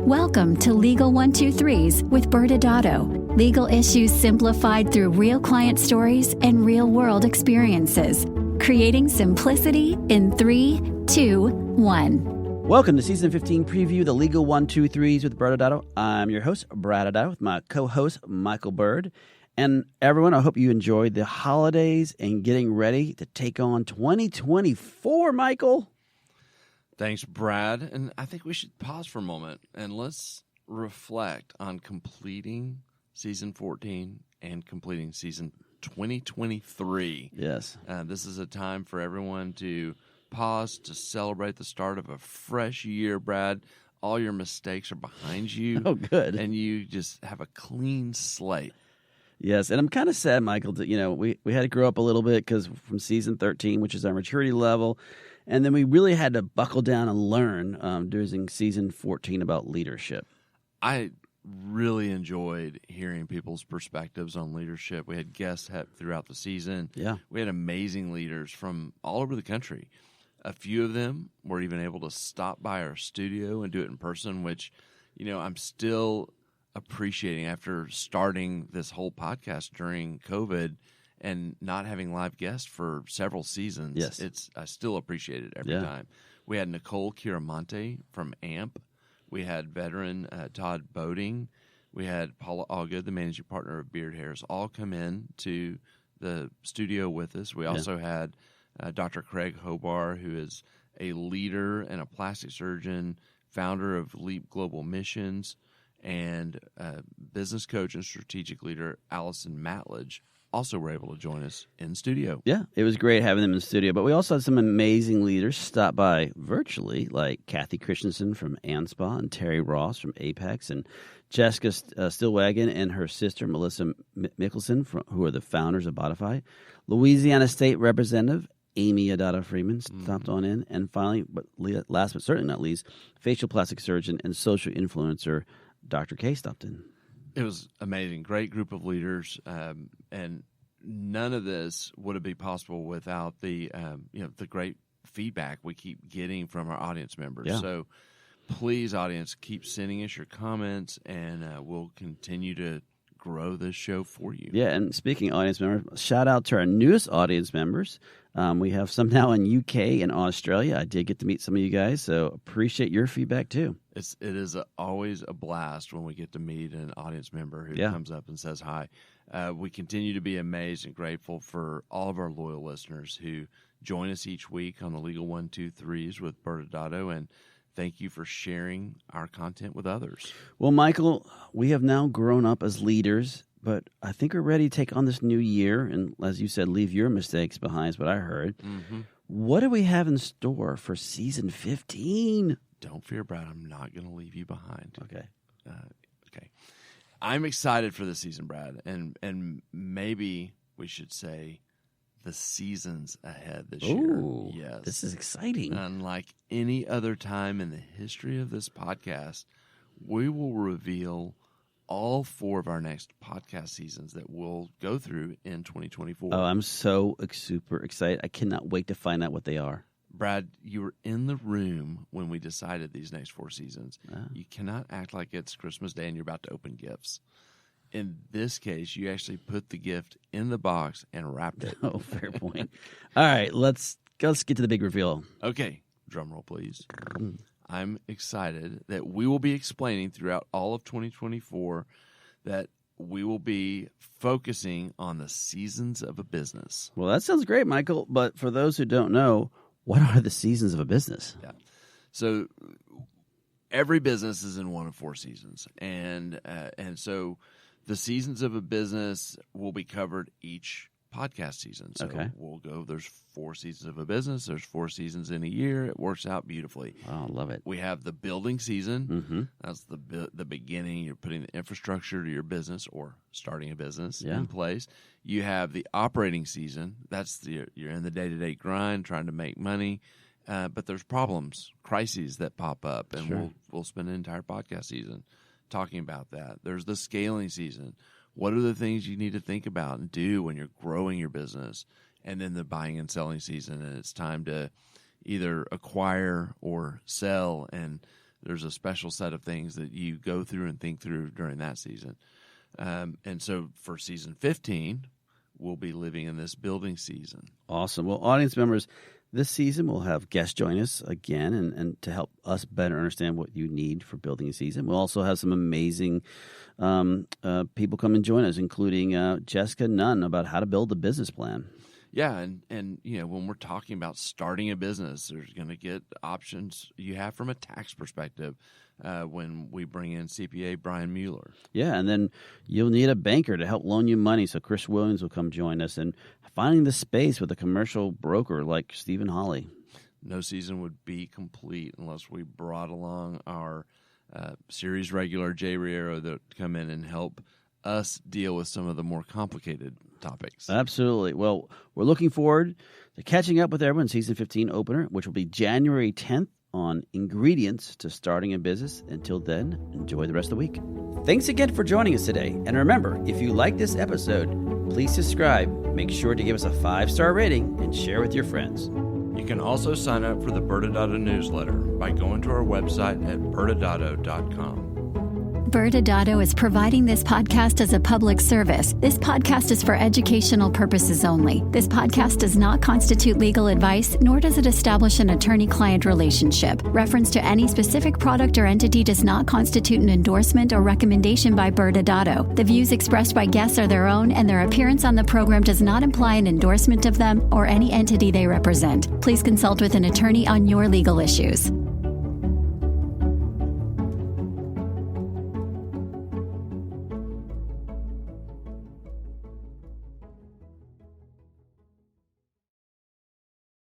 Welcome to Legal 123s with ByrdAdatto. Legal issues simplified through real client stories and real-world experiences. Creating simplicity in 3, 2, 1. Welcome to Season 15 preview, the Legal 123s with ByrdAdatto. I'm your host, ByrdAdatto, with my co-host, Michael Byrd. And everyone, I hope you enjoyed the holidays and getting ready to take on 2024, Michael. Thanks, Brad. And I think we should pause for a moment and let's reflect on completing Season 14 and completing Season 2023. Yes. This is a time for everyone to pause to celebrate the start of a fresh year, Brad. All your mistakes are behind you. Oh, good. And you just have a clean slate. Yes, and I'm kind of sad, Michael, that, we had to grow up a little bit because from Season 13, which is our maturity level, and then we really had to buckle down and learn during Season 14 about leadership. I really enjoyed hearing people's perspectives on leadership. We had guests throughout the season. Yeah. We had amazing leaders from all over the country. A few of them were even able to stop by our studio and do it in person, which, I'm still appreciating after starting this whole podcast during COVID and not having live guests for several seasons. Yes. I still appreciate it every time. We had Nicole Kiramonte from AMP. We had veteran Todd Boating. We had Paula Allgood, the managing partner of Beard Hairs, all come in to the studio with us. We also had Dr. Craig Hobar, who is a leader and a plastic surgeon, founder of Leap Global Missions, and business coach and strategic leader Allison Matledge also were able to join us in studio. Yeah, it was great having them in the studio. But we also had some amazing leaders stop by virtually, like Kathy Christensen from ANSPA and Terry Ross from Apex and Jessica Stillwagon and her sister Melissa Mickelson, who are the founders of Bodify. Louisiana State Representative Amy Adatto Freeman stopped on in. And finally, but last but certainly not least, facial plastic surgeon and social influencer Dr. K stopped in. It was amazing. Great group of leaders, and none of this would be possible without the the great feedback we keep getting from our audience members. Yeah. So please, audience, keep sending us your comments, and we'll continue to grow this show for you. Yeah, and speaking of audience members, shout out to our newest audience members. We have some now in UK and Australia. I did get to meet some of you guys, so appreciate your feedback too. It is always a blast when we get to meet an audience member who comes up and says hi. We continue to be amazed and grateful for all of our loyal listeners who join us each week on the Legal 123s with ByrdAdatto, and thank you for sharing our content with others. Well, Michael, we have now grown up as leaders, but I think we're ready to take on this new year, and as you said, leave your mistakes behind is what I heard. Mm-hmm. What do we have in store for Season 15? Don't fear, Brad. I'm not going to leave you behind. Okay. Okay. I'm excited for this season, Brad, and maybe we should say the seasons ahead this year. Yes. This is exciting. Unlike any other time in the history of this podcast, we will reveal all 4 of our next podcast seasons that we'll go through in 2024. Oh, I'm so super excited. I cannot wait to find out what they are. Brad, you were in the room when we decided these next 4 seasons. You cannot act like it's Christmas Day and you're about to open gifts. In this case, you actually put the gift in the box and wrapped it. Oh, fair point. All right, let's get to the big reveal. Okay, drum roll, please. I'm excited that we will be explaining throughout all of 2024 that we will be focusing on the seasons of a business. Well, that sounds great, Michael. But for those who don't know, what are the seasons of a business? Yeah. So every business is in one of 4 seasons. And so the seasons of a business will be covered each podcast season. So we'll go, there's 4 seasons of a business. There's 4 seasons in a year. It works out beautifully. Oh, I love it. We have the building season. Mm-hmm. That's the beginning. You're putting the infrastructure to your business or starting a business in place. You have the operating season. That's you're in the day-to-day grind, trying to make money. But there's problems, crises that pop up, and we'll spend an entire podcast season talking about that. There's the scaling season. What are the things you need to think about and do when you're growing your business? And then the buying and selling season, and it's time to either acquire or sell. And there's a special set of things that you go through and think through during that season. And so for season 15, we'll be living in this building season. Awesome. Well, audience members, this season we'll have guests join us again and to help us better understand what you need for building a season. We'll also have some amazing people come and join us, including Jessica Nunn, about how to build a business plan. Yeah, and when we're talking about starting a business, there's going to get options you have from a tax perspective when we bring in CPA Brian Mueller. Yeah, and then you'll need a banker to help loan you money, so Chris Williams will come join us, and finding the space with a commercial broker like Stephen Hawley. No season would be complete unless we brought along our series regular Jay Riero that come in and help us deal with some of the more complicated topics. Absolutely. Well, we're looking forward to catching up with everyone in Season 15 opener, which will be January 10th on ingredients to starting a business. Until then, enjoy the rest of the week. Thanks again for joining us today. And remember, if you like this episode, please subscribe, make sure to give us a 5-star rating, and share with your friends. You can also sign up for the ByrdAdatto newsletter by going to our website at ByrdAdatto.com. ByrdAdatto is providing this podcast as a public service. This podcast is for educational purposes only. This podcast does not constitute legal advice, nor does it establish an attorney-client relationship. Reference to any specific product or entity does not constitute an endorsement or recommendation by ByrdAdatto. The views expressed by guests are their own, and their appearance on the program does not imply an endorsement of them or any entity they represent. Please consult with an attorney on your legal issues.